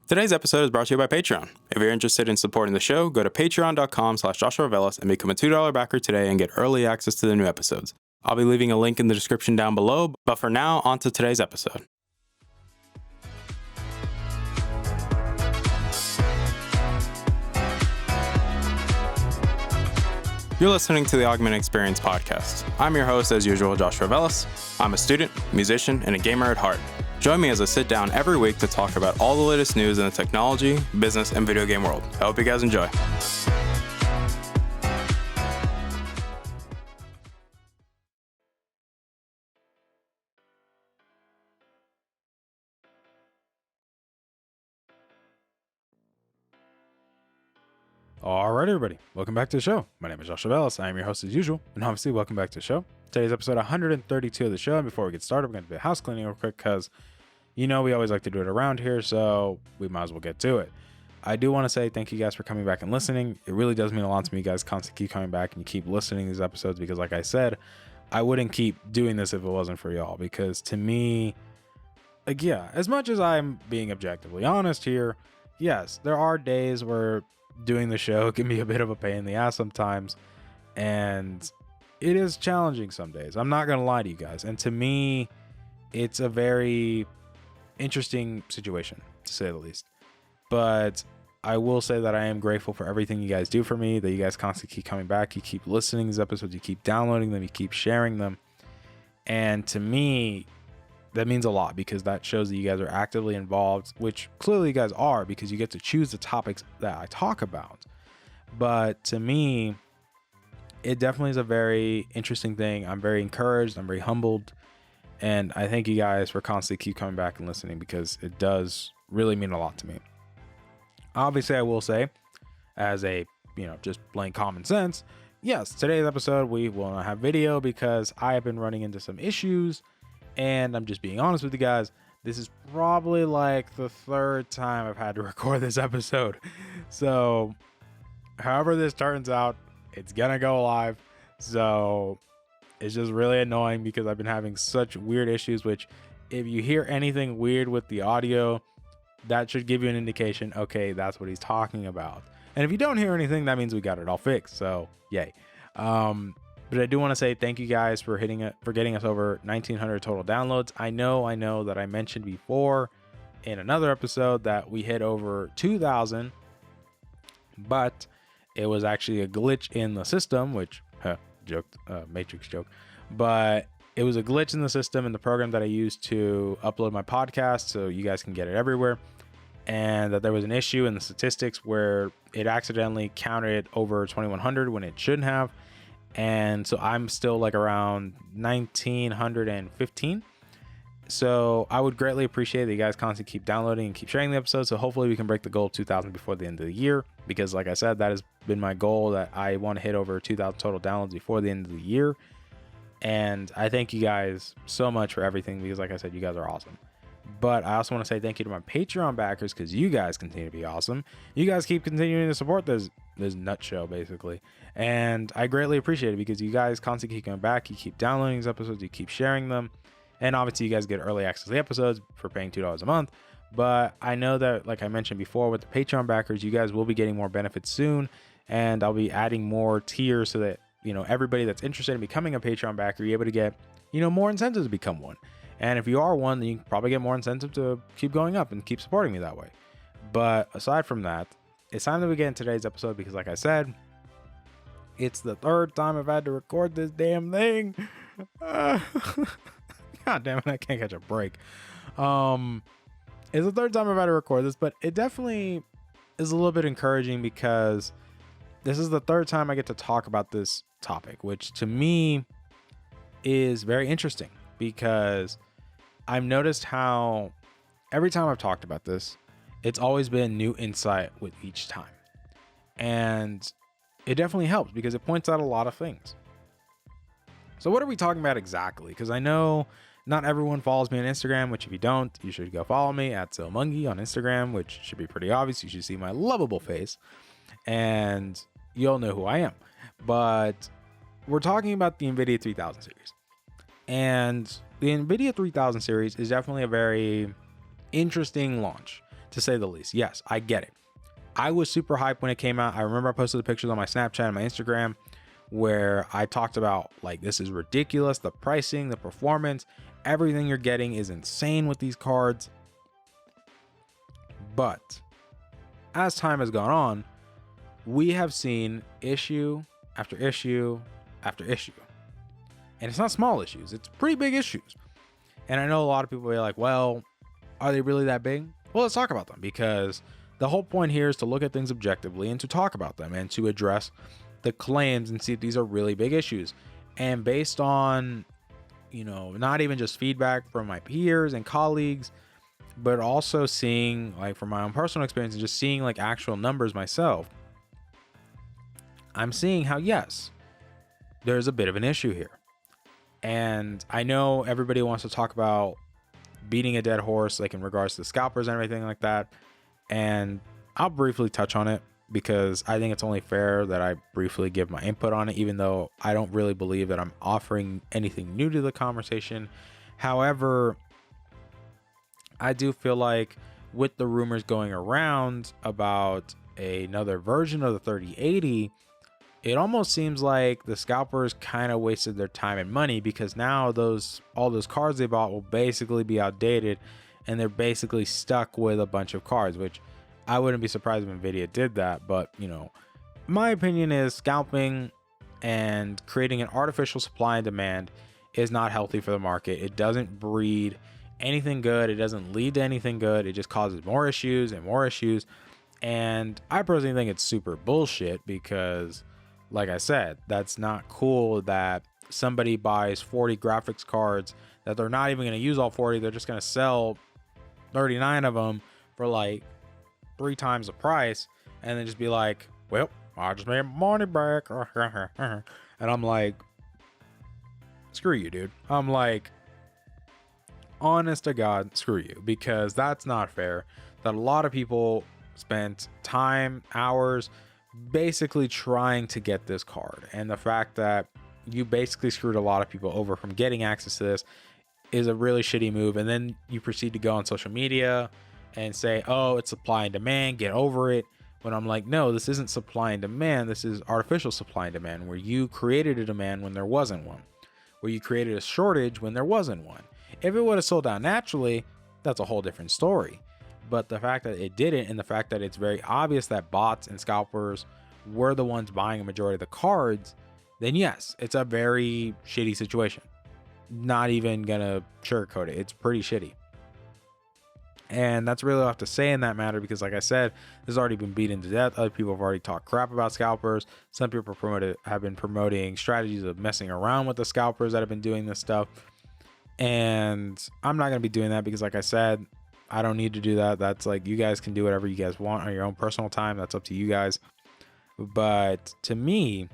Today's episode is brought to you by Patreon. If you're interested in supporting the show, go to patreon.com/JoshuaVelas and become a $2 backer today and get early access to the new episodes. I'll be leaving a link in the description down below, but for now, on to today's episode. You're listening to the Augmented Experience podcast. I'm your host, as usual, Joshua Velas. I'm a student, musician, and a gamer at heart. Join me as I sit down every week to talk about all the latest news in the technology, business, and video game world. I hope you guys enjoy. Alright, everybody, welcome back to the show. My name is Joshua Velas. I am your host as usual, and obviously welcome back to the show. Today's episode 132 of the show, and before we get started, we're going to do a house cleaning real quick because, you know, we always like to do it around here, so we might as well get to it. I do want to say thank you guys for coming back and listening. It really does mean a lot to me. You guys constantly keep coming back and you keep listening to these episodes because, like I said, I wouldn't keep doing this if it wasn't for y'all, because to me, like, yeah, as much as I'm being objectively honest here, yes, there are days where doing the show can be a bit of a pain in the ass sometimes, and it is challenging some days. I'm not gonna lie to you guys, and to me, it's a very interesting situation, to say the least. But I will say that I am grateful for everything you guys do for me, that you guys constantly keep coming back, you keep listening to these episodes, you keep downloading them, you keep sharing them, and to me, that means a lot, because that shows that you guys are actively involved, which clearly you guys are, because you get to choose the topics that I talk about. But to me, it definitely is a very interesting thing. I'm very encouraged, I'm very humbled, and I thank you guys for constantly keep coming back and listening, because it does really mean a lot to me. Obviously, I will say, as a, just plain common sense, yes, today's episode we will not have video because I have been running into some issues. And I'm just being honest with you guys, this is probably like the third time I've had to record this episode. So however this turns out, it's gonna go live. So it's just really annoying because I've been having such weird issues, which if you hear anything weird with the audio, that should give you an indication, okay, that's what he's talking about. And if you don't hear anything, that means we got it all fixed. So yay. But I do want to say thank you guys for getting us over 1,900 total downloads. I know that I mentioned before in another episode that we hit over 2,000, but it was actually a glitch in the system, which, Matrix joke, but it was a glitch in the system in the program that I used to upload my podcast so you guys can get it everywhere. And that there was an issue in the statistics where it accidentally counted over 2,100 when it shouldn't have. And so I'm still like around 1,915. So I would greatly appreciate that you guys constantly keep downloading and keep sharing the episodes. So hopefully we can break the goal of 2,000 before the end of the year. Because like I said, that has been my goal, that I want to hit over 2,000 total downloads before the end of the year. And I thank you guys so much for everything, because like I said, you guys are awesome. But I also want to say thank you to my Patreon backers, because you guys continue to be awesome. You guys keep continuing to support this nut show, basically. And I greatly appreciate it, because you guys constantly keep coming back. You keep downloading these episodes. You keep sharing them. And obviously, you guys get early access to the episodes for paying $2 a month. But I know that, like I mentioned before, with the Patreon backers, you guys will be getting more benefits soon. And I'll be adding more tiers so that, everybody that's interested in becoming a Patreon backer, you're able to get, more incentives to become one. And if you are one, then you can probably get more incentive to keep going up and keep supporting me that way. But aside from that, it's time that we get in today's episode, because like I said, it's the third time I've had to record this damn thing. God damn it, I can't catch a break. It's the third time I've had to record this, but it definitely is a little bit encouraging, because this is the third time I get to talk about this topic, which to me is very interesting, because I've noticed how every time I've talked about this, it's always been new insight with each time. And it definitely helps, because it points out a lot of things. So what are we talking about exactly? Because I know not everyone follows me on Instagram, which if you don't, you should go follow me at Silmungi on Instagram, which should be pretty obvious. You should see my lovable face and you'll know who I am. But we're talking about the Nvidia 3000 series. And the Nvidia 3000 series is definitely a very interesting launch. To to say the least. Yes, I get it. I was super hyped when it came out. I remember I posted the pictures on my Snapchat and my Instagram where I talked about like, this is ridiculous. The pricing, the performance, everything you're getting is insane with these cards. But as time has gone on, we have seen issue after issue after issue. And it's not small issues, it's pretty big issues. And I know a lot of people are like, well, are they really that big? Well, let's talk about them, because the whole point here is to look at things objectively and to talk about them and to address the claims and see if these are really big issues. And based on, not even just feedback from my peers and colleagues, but also seeing like from my own personal experience and just seeing like actual numbers myself, I'm seeing how, yes, there's a bit of an issue here. And I know everybody wants to talk about beating a dead horse, like in regards to scalpers and everything like that. And I'll briefly touch on it because I think it's only fair that I briefly give my input on it, even though I don't really believe that I'm offering anything new to the conversation. However, I do feel like with the rumors going around about another version of the 3080, it almost seems like the scalpers kind of wasted their time and money, because now all those cards they bought will basically be outdated and they're basically stuck with a bunch of cards, which I wouldn't be surprised if Nvidia did that. But my opinion is scalping and creating an artificial supply and demand is not healthy for the market. It doesn't breed anything good. It doesn't lead to anything good. It just causes more issues and more issues. And I personally think it's super bullshit, because like I said, that's not cool that somebody buys 40 graphics cards that they're not even going to use all 40. They're just going to sell 39 of them for like 3 times the price, and then just be like, well, I just made money back. And I'm like, screw you, dude. I'm like, honest to God, screw you, because that's not fair. That a lot of people spent time, hours, basically trying to get this card, and the fact that you basically screwed a lot of people over from getting access to this is a really shitty move. And then you proceed to go on social media and say, oh, it's supply and demand, get over it. When I'm like, no, this isn't supply and demand. This is artificial supply and demand, where you created a demand when there wasn't one, where you created a shortage when there wasn't one. If it would have sold out naturally, that's a whole different story. But the fact that it didn't, and the fact that it's very obvious that bots and scalpers were the ones buying a majority of the cards, then yes, it's a very shitty situation. Not even gonna sugarcoat it. It's pretty shitty. And that's really all I have to say in that matter, because like I said, this has already been beaten to death. Other people have already talked crap about scalpers. Some people have been promoting strategies of messing around with the scalpers that have been doing this stuff. And I'm not going to be doing that, because like I said, I don't need to do that. That's like, you guys can do whatever you guys want on your own personal time. That's up to you guys. But to me,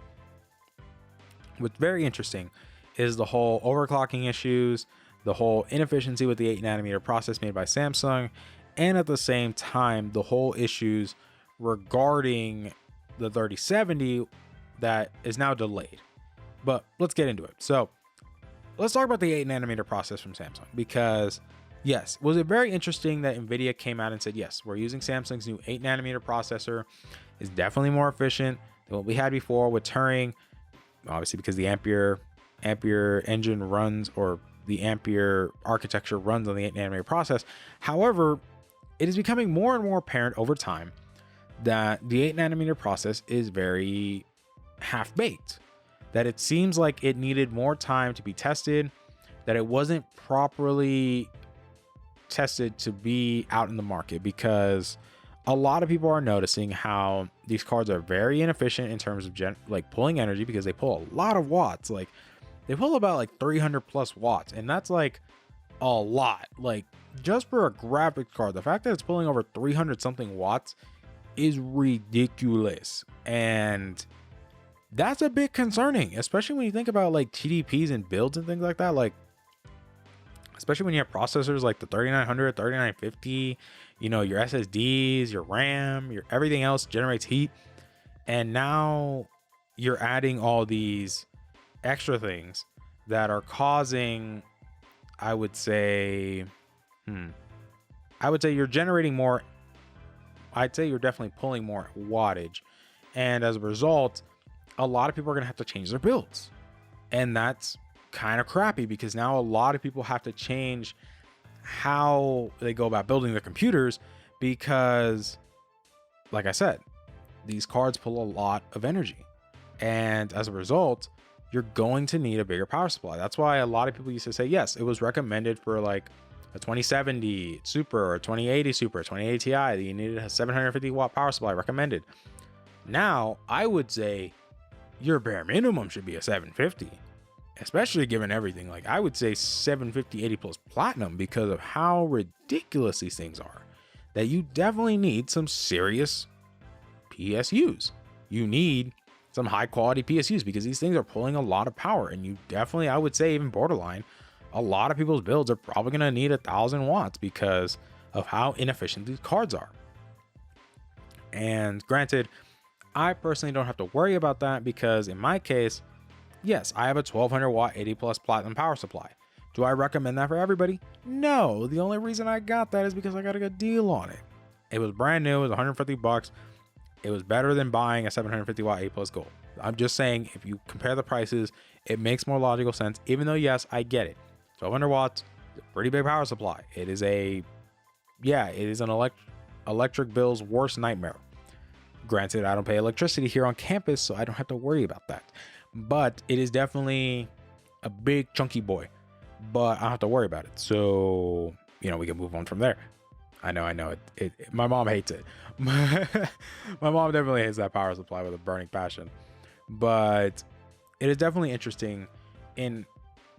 what's very interesting is the whole overclocking issues, the whole inefficiency with the 8nm process made by Samsung, and at the same time, the whole issues regarding the 3070 that is now delayed. But let's get into it. So let's talk about the 8nm process from Samsung, because yes, was it very interesting that Nvidia came out and said, yes, we're using Samsung's new 8nm processor. It's definitely more efficient than what we had before with Turing, obviously because the Ampere engine runs, or the Ampere architecture runs on the 8nm process. However, it is becoming more and more apparent over time that the 8nm process is very half-baked, that it seems like it needed more time to be tested, that it wasn't properly tested to be out in the market, because a lot of people are noticing how these cards are very inefficient in terms of like pulling energy, because they pull a lot of watts. Like they pull about like 300 plus watts, and that's like a lot. Like just for a graphics card, the fact that it's pulling over 300 something watts is ridiculous. And that's a bit concerning, especially when you think about like TDPs and builds and things like that. Like, especially when you have processors like the 3900, 3950, your SSDs, your RAM, your everything else generates heat. And now you're adding all these extra things that are causing, I would say you're generating more I'd say you're definitely pulling more wattage. And as a result, a lot of people are going to have to change their builds. And that's kind of crappy because now a lot of people have to change how they go about building their computers because, like I said, these cards pull a lot of energy. And as a result, you're going to need a bigger power supply. That's why a lot of people used to say, yes, it was recommended for like a 2070 Super or 2080 Super, 2080 Ti, that you needed a 750 watt power supply recommended. Now, I would say your bare minimum should be a 750, especially given everything. Like I would say 750 80 plus platinum because of how ridiculous these things are, that you definitely need some serious PSUs. You need some high quality PSUs because these things are pulling a lot of power, and you definitely, I would say even borderline, a lot of people's builds are probably going to need 1,000 watts because of how inefficient these cards are. And granted, I personally don't have to worry about that because in my case, yes, I have a 1200 watt 80 plus platinum power supply. Do I recommend that for everybody? No. The only reason I got that is because I got a good deal on it. It was brand new. It was 150 bucks. It was better than buying a 750 watt 8 plus gold. I'm just saying, if you compare the prices, it makes more logical sense, even though, yes, I get it. 1200 watts is a pretty big power supply. It is an electric bill's worst nightmare. Granted, I don't pay electricity here on campus, so I don't have to worry about that. But it is definitely a big chunky boy, but I don't have to worry about it. So, we can move on from there. I know it my mom hates it. My mom definitely hates that power supply with a burning passion, but it is definitely interesting in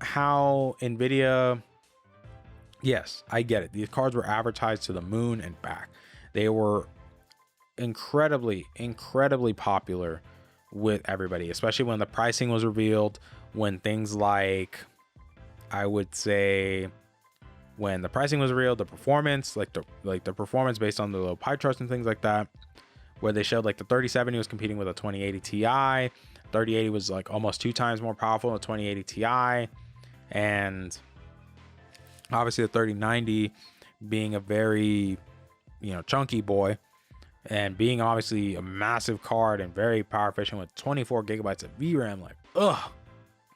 how Nvidia, yes, I get it. These cards were advertised to the moon and back. They were incredibly popular with everybody, especially when the pricing was revealed, when things like, I would say, when the pricing was real, the performance, like the performance based on the low pie charts and things like that, where they showed like the 3070 was competing with a 2080 Ti, 3080 was like almost 2 times more powerful than a 2080 Ti, and obviously the 3090 being a very, chunky boy, and being obviously a massive card and very power efficient with 24 gigabytes of VRAM, like,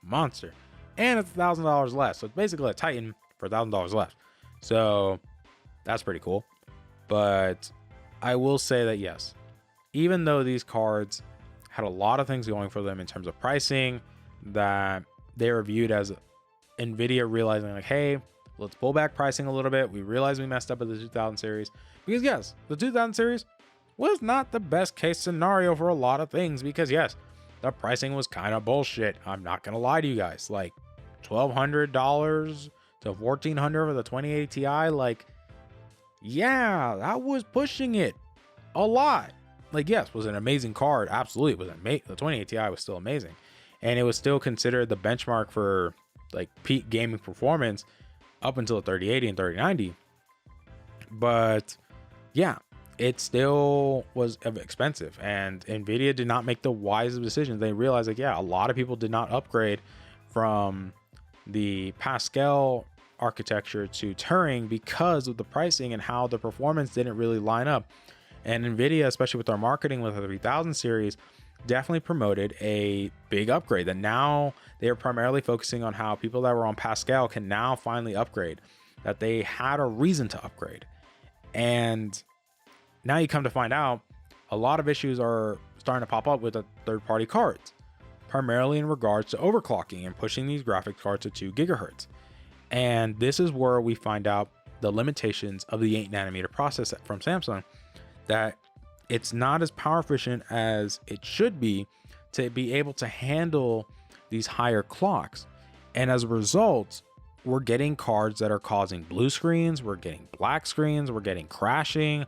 monster. And it's $1,000 less. So it's basically a Titan for $1,000 less. So that's pretty cool. But I will say that, yes, even though these cards had a lot of things going for them in terms of pricing, that they were viewed as Nvidia realizing like, hey, let's pull back pricing a little bit. We realized we messed up with the 2000 series. Because yes, the 2000 series was not the best case scenario for a lot of things, because yes, the pricing was kind of bullshit. I'm not going to lie to you guys. Like $1,200 to $1,400 for the 2080 Ti, like, yeah, that was pushing it a lot. Like, yes, was an amazing card. Absolutely, it was amazing. The 2080 Ti was still amazing, and it was still considered the benchmark for like peak gaming performance up until the 3080 and 3090. But yeah, it still was expensive, and Nvidia did not make the wisest decisions. They realized like, yeah, a lot of people did not upgrade from the Pascal architecture to Turing because of the pricing and how the performance didn't really line up. And Nvidia, especially with their marketing with the 3000 series, definitely promoted a big upgrade, that now they are primarily focusing on how people that were on Pascal can now finally upgrade, that they had a reason to upgrade. And now you come to find out a lot of issues are starting to pop up with the third-party cards, primarily in regards to overclocking and pushing these graphics cards to 2 gigahertz. And this is where we find out the limitations of the 8nm process from Samsung, that it's not as power efficient as it should be to be able to handle these higher clocks. And as a result, we're getting cards that are causing blue screens, we're getting black screens, we're getting crashing,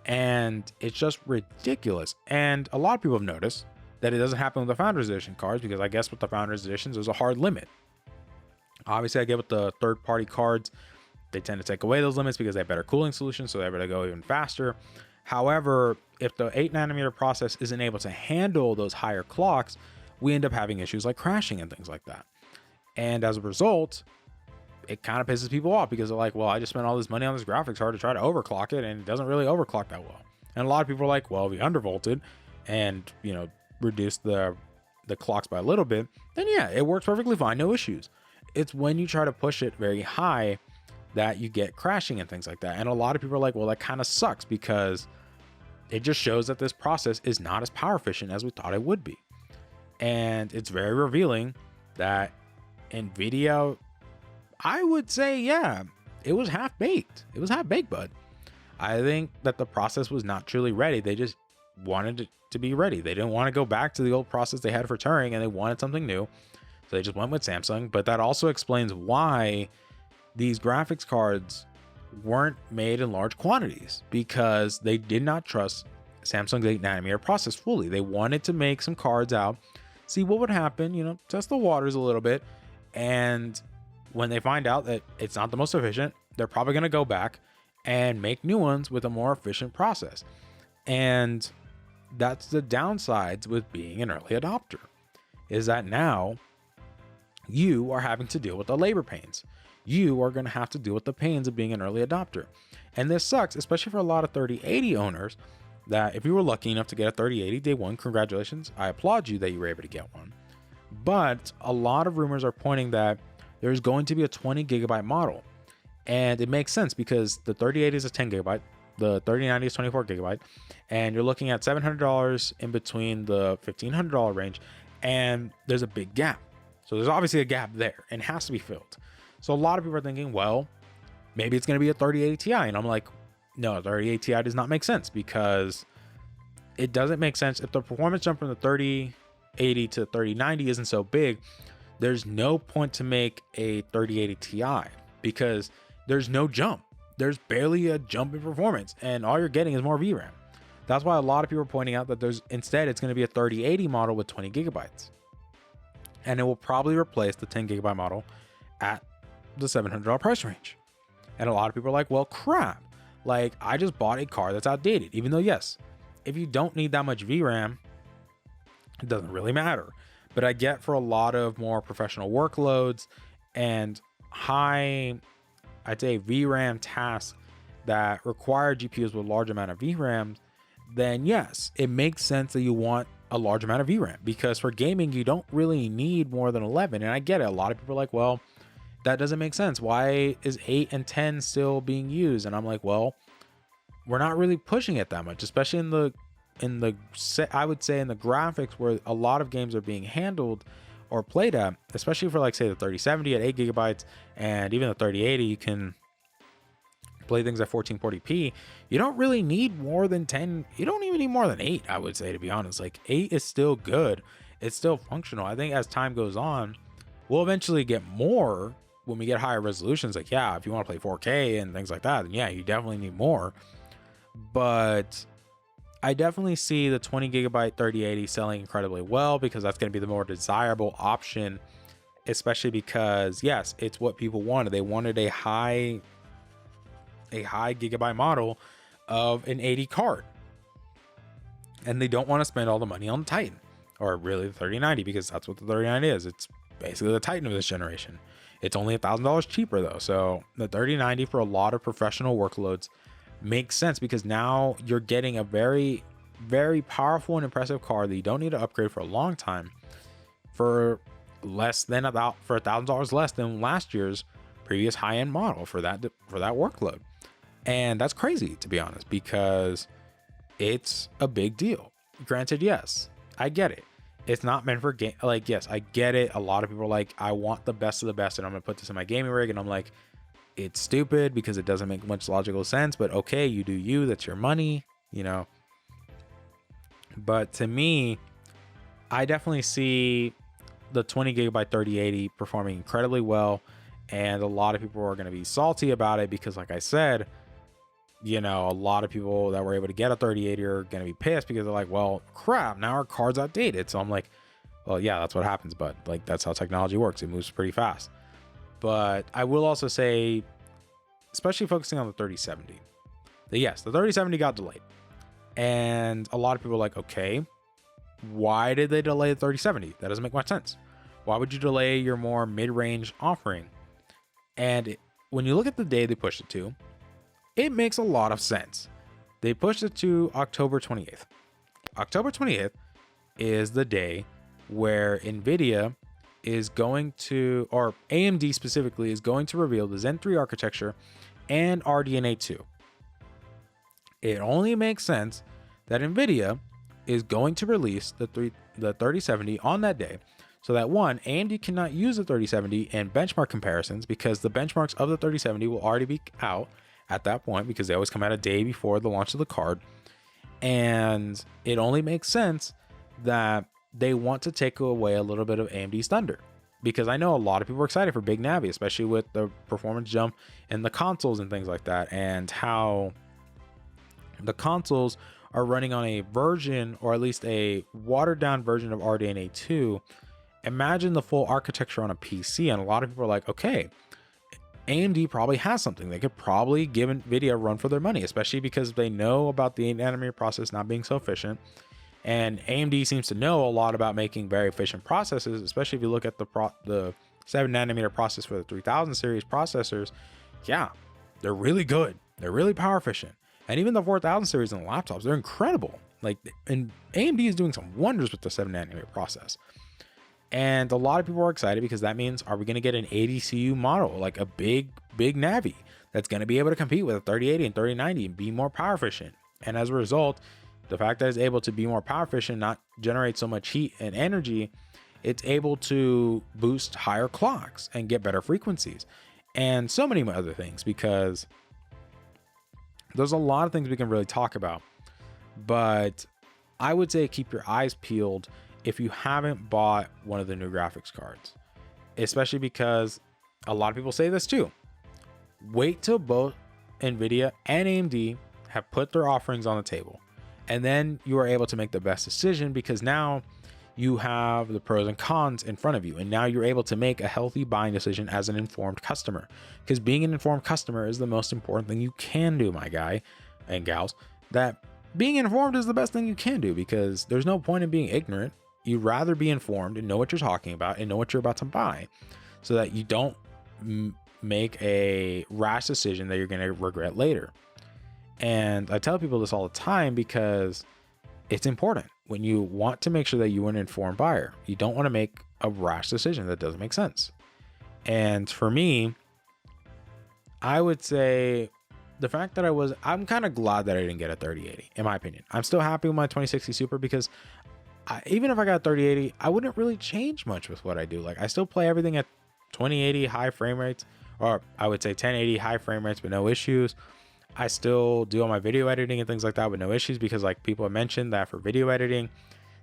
and it's just ridiculous. And a lot of people have noticed that it doesn't happen with the Founders Edition cards, because I guess with the Founders Editions, there's a hard limit. Obviously, I get with the third-party cards, they tend to take away those limits because they have better cooling solutions, so they're able to go even faster. However, if the 8nm process isn't able to handle those higher clocks, we end up having issues like crashing and things like that. And as a result, it kind of pisses people off, because they're like, well, I just spent all this money on this graphics card to try to overclock it, and it doesn't really overclock that well. And a lot of people are like, well, if you undervolted and, you know, reduce the clocks by a little bit, then yeah, it works perfectly fine, no issues. It's when you try to push it very high that you get crashing and things like that. And a lot of people are like, well, that kind of sucks, because it just shows that this process is not as power efficient as we thought it would be. And it's very revealing that Nvidia, I would say, yeah, it was half baked. It was half baked, bud. I think that the process was not truly ready. They just wanted it to be ready. They didn't want to go back to the old process they had for Turing, and they wanted something new. So they just went with Samsung. But that also explains why these graphics cards weren't made in large quantities, because they did not trust Samsung's 8nm process fully. They wanted to make some cards out, see what would happen, you know, test the waters a little bit. And when they find out that it's not the most efficient, they're probably going to go back and make new ones with a more efficient process. And that's the downsides with being an early adopter, is that now you are having to deal with the labor pains. You are going to have to deal with the pains of being an early adopter. And this sucks, especially for a lot of 3080 owners, that if you were lucky enough to get a 3080 day one, congratulations. I applaud you that you were able to get one. But a lot of rumors are pointing that there's going to be a 20 gigabyte model. And it makes sense, because the 3080 is a 10 gigabyte, the 3090 is 24 gigabyte, and you're looking at $700 in between the $1,500 range, and there's a big gap. So there's obviously a gap there, and it has to be filled. So a lot of people are thinking, well, maybe it's going to be a 3080 Ti. And I'm like, no, 3080 Ti does not make sense, because it doesn't make sense. If the performance jump from the 3080 to 3090 isn't so big, there's no point to make a 3080 Ti, because there's no jump. There's barely a jump in performance, and all you're getting is more VRAM. That's why a lot of people are pointing out that instead it's going to be a 3080 model with 20 gigabytes. And it will probably replace the 10 gigabyte model at the $700 price range. And a lot of people are like, well, crap. Like, I just bought a card that's outdated. Even though, yes, if you don't need that much VRAM, it doesn't really matter. But I get for a lot of more professional workloads and high, I'd say, VRAM tasks that require GPUs with a large amount of VRAM, then yes, it makes sense that you want a large amount of VRAM, because for gaming, you don't really need more than 11. And I get it. A lot of people are like, well, that doesn't make sense. Why is 8 and 10 still being used? And I'm like, well, we're not really pushing it that much, especially I would say in the graphics where a lot of games are being handled or played at, especially for, like, say, the 3070 at 8 gigabytes and even the 3080, you can play things at 1440p. You don't really need more than 10. You don't even need more than 8, I would say, to be honest. Like, 8 is still good. It's still functional. I think as time goes on, we'll eventually get more when we get higher resolutions. Like, yeah, if you want to play 4K and things like that, then yeah, you definitely need more. But I definitely see the 20 gigabyte 3080 selling incredibly well, because that's going to be the more desirable option, especially because, yes, it's what people wanted. They wanted a high gigabyte model of an 80 card, and they don't want to spend all the money on the Titan, or really the 3090, because that's what the 3090 is. It's basically the Titan of this generation. It's only $1,000 cheaper though. So the 3090 for a lot of professional workloads makes sense, because now you're getting a very, very powerful and impressive card that you don't need to upgrade for a long time for $1,000 less than last year's previous high-end model for that workload. And that's crazy, to be honest, because it's a big deal. Granted, yes, I get it. It's not meant for game. Like, yes, I get it. A lot of people are like, I want the best of the best, and I'm gonna put this in my gaming rig. And I'm like, it's stupid, because it doesn't make much logical sense. But okay, you do you. That's your money, you know. But to me, I definitely see the 20 gigabyte 3080 performing incredibly well, and a lot of people are going to be salty about it, because, like I said, you know, a lot of people that were able to get a 3080 are going to be pissed, because they're like, well, crap, now our card's outdated. So I'm like, well, yeah, that's what happens, but like, that's how technology works. It moves pretty fast. But I will also say, especially focusing on the 3070, that yes, the 3070 got delayed, and a lot of people are like, okay, why did they delay the 3070? That doesn't make much sense. Why would you delay your more mid-range offering? And when you look at the day they pushed it to, it makes a lot of sense. They pushed it to October 28th. October 28th is the day where Nvidia is going to, or AMD specifically, is going to reveal the Zen 3 architecture and RDNA 2. It only makes sense that Nvidia is going to release the 3070 on that day, so that one, AMD cannot use the 3070 in benchmark comparisons because the benchmarks of the 3070 will already be out at that point because they always come out a day before the launch of the card. And it only makes sense that they want to take away a little bit of AMD's thunder, because I know a lot of people are excited for Big Navi, especially with the performance jump in the consoles and things like that, and how the consoles are running on a version, or at least a watered down version of RDNA 2. Imagine the full architecture on a PC, and a lot of people are like, okay, AMD probably has something. They could probably give Nvidia a run for their money, especially because they know about the 8nm process not being so efficient. And AMD seems to know a lot about making very efficient processes, especially if you look at the 7nm process for the 3000 series processors. Yeah, they're really good. They're really power efficient. And even the 4000 series in the laptops, they're incredible. Like, and AMD is doing some wonders with the 7nm process. And a lot of people are excited because that means, are we going to get an 80 CU model, like a big Navi that's going to be able to compete with a 3080 and 3090 and be more power efficient? And as a result, the fact that it's able to be more power efficient, not generate so much heat and energy, it's able to boost higher clocks and get better frequencies and so many other things, because there's a lot of things we can really talk about. But I would say keep your eyes peeled if you haven't bought one of the new graphics cards, especially because a lot of people say this too. Wait till both Nvidia and AMD have put their offerings on the table, and then you are able to make the best decision, because now you have the pros and cons in front of you, and now you're able to make a healthy buying decision as an informed customer, because being an informed customer is the most important thing you can do, my guy and gals. That being informed is the best thing you can do, because there's no point in being ignorant. You'd rather be informed and know what you're talking about and know what you're about to buy, so that you don't make a rash decision that you're going to regret later. And I tell people this all the time because it's important. When you want to make sure that you're an informed buyer, you don't want to make a rash decision that doesn't make sense. And for me, I would say the fact that I'm kind of glad that I didn't get a 3080, in my opinion. I'm still happy with my 2060 Super, because even if I got a 3080, I wouldn't really change much with what I do. Like, I still play everything at 2080 high frame rates, or I would say 1080 high frame rates with no issues. I still do all my video editing and things like that with no issues, because like people have mentioned that for video editing,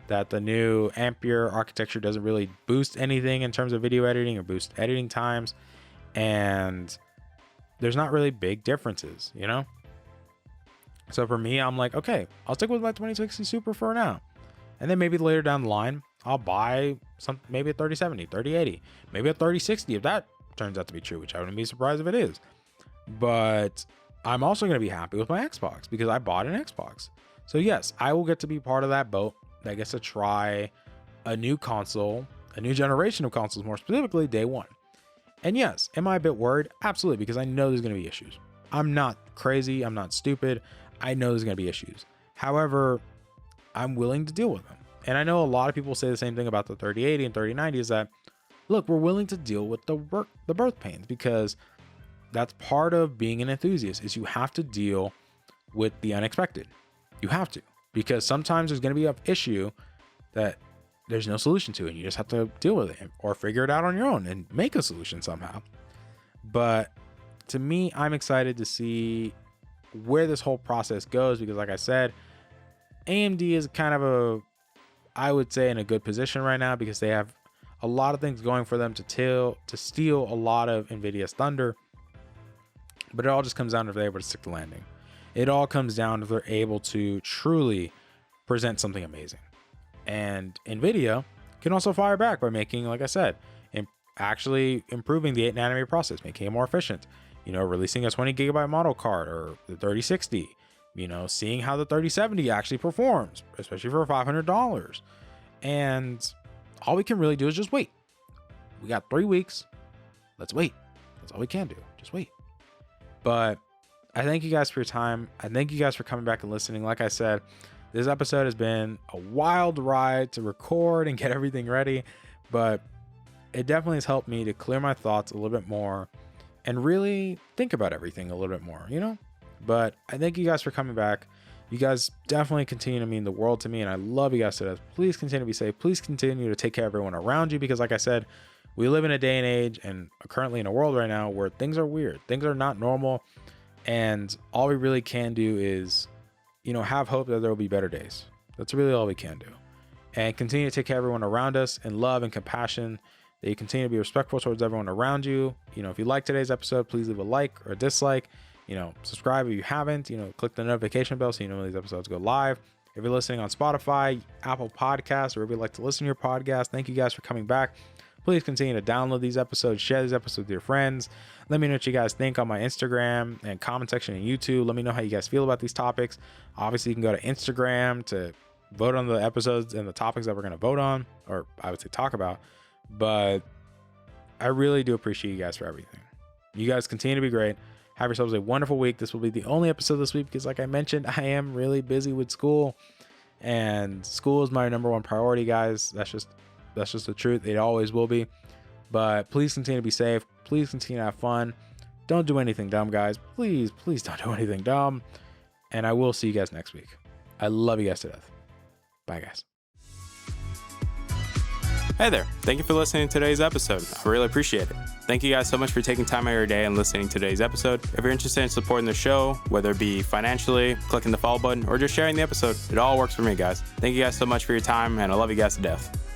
that the new Ampere architecture doesn't really boost anything in terms of video editing or boost editing times. And there's not really big differences, you know? So for me, I'm like, okay, I'll stick with my 2060 Super for now. And then maybe later down the line, I'll buy maybe a 3070, 3080, maybe a 3060 if that turns out to be true, which I wouldn't be surprised if it is. But I'm also going to be happy with my Xbox because I bought an Xbox. So yes, I will get to be part of that boat that gets to try a new console, a new generation of consoles, more specifically day one. And yes, am I a bit worried? Absolutely, because I know there's going to be issues. I'm not crazy. I'm not stupid. I know there's going to be issues. However, I'm willing to deal with them. And I know a lot of people say the same thing about the 3080 and 3090 is that, look, we're willing to deal with the birth pains, because that's part of being an enthusiast, is you have to deal with the unexpected. You have to, because sometimes there's going to be an issue that there's no solution to, and you just have to deal with it or figure it out on your own and make a solution somehow. But to me, I'm excited to see where this whole process goes, because like I said, AMD is kind of I would say in a good position right now, because they have a lot of things going for them to steal a lot of Nvidia's thunder. But it all just comes down to if they're able to stick the landing. It all comes down to if they're able to truly present something amazing. And Nvidia can also fire back by making, like I said, actually improving the 8nm process, making it more efficient. You know, releasing a 20 gigabyte model card, or the 3060. You know, seeing how the 3070 actually performs, especially for $500. And all we can really do is just wait. We got 3 weeks. Let's wait. That's all we can do. Just wait. But I thank you guys for your time. I thank you guys for coming back and listening. Like I said, this episode has been a wild ride to record and get everything ready, but it definitely has helped me to clear my thoughts a little bit more and really think about everything a little bit more, you know? But I thank you guys for coming back. You guys definitely continue to mean the world to me, and I love you guys to death. Please continue to be safe. Please continue to take care of everyone around you, because like I said, we live in a day and age and currently in a world right now where things are weird. Things are not normal, and all we really can do is, you know, have hope that there will be better days. That's really all we can do. And continue to take care of everyone around us in love and compassion, that you continue to be respectful towards everyone around you. You know, if you like today's episode, please leave a like or a dislike. You know, subscribe if you haven't. You know, click the notification bell so you know when these episodes go live. If you're listening on Spotify, Apple Podcasts, or if you'd like to listen to your podcast, thank you guys for coming back. Please continue to download these episodes, share these episodes with your friends. Let me know what you guys think on my Instagram and comment section on YouTube. Let me know how you guys feel about these topics. Obviously, you can go to Instagram to vote on the episodes and the topics that we're going to vote on, or I would say talk about. But I really do appreciate you guys for everything. You guys continue to be great. Have yourselves a wonderful week. This will be the only episode this week because, like I mentioned, I am really busy with school, and school is my number one priority, guys. That's just the truth. It always will be. But please continue to be safe. Please continue to have fun. Don't do anything dumb, guys. Please don't do anything dumb. And I will see you guys next week. I love you guys to death. Bye, guys. Hey there. Thank you for listening to today's episode. I really appreciate it. Thank you guys so much for taking time out of your day and listening to today's episode. If you're interested in supporting the show, whether it be financially, clicking the follow button, or just sharing the episode, it all works for me, guys. Thank you guys so much for your time, and I love you guys to death.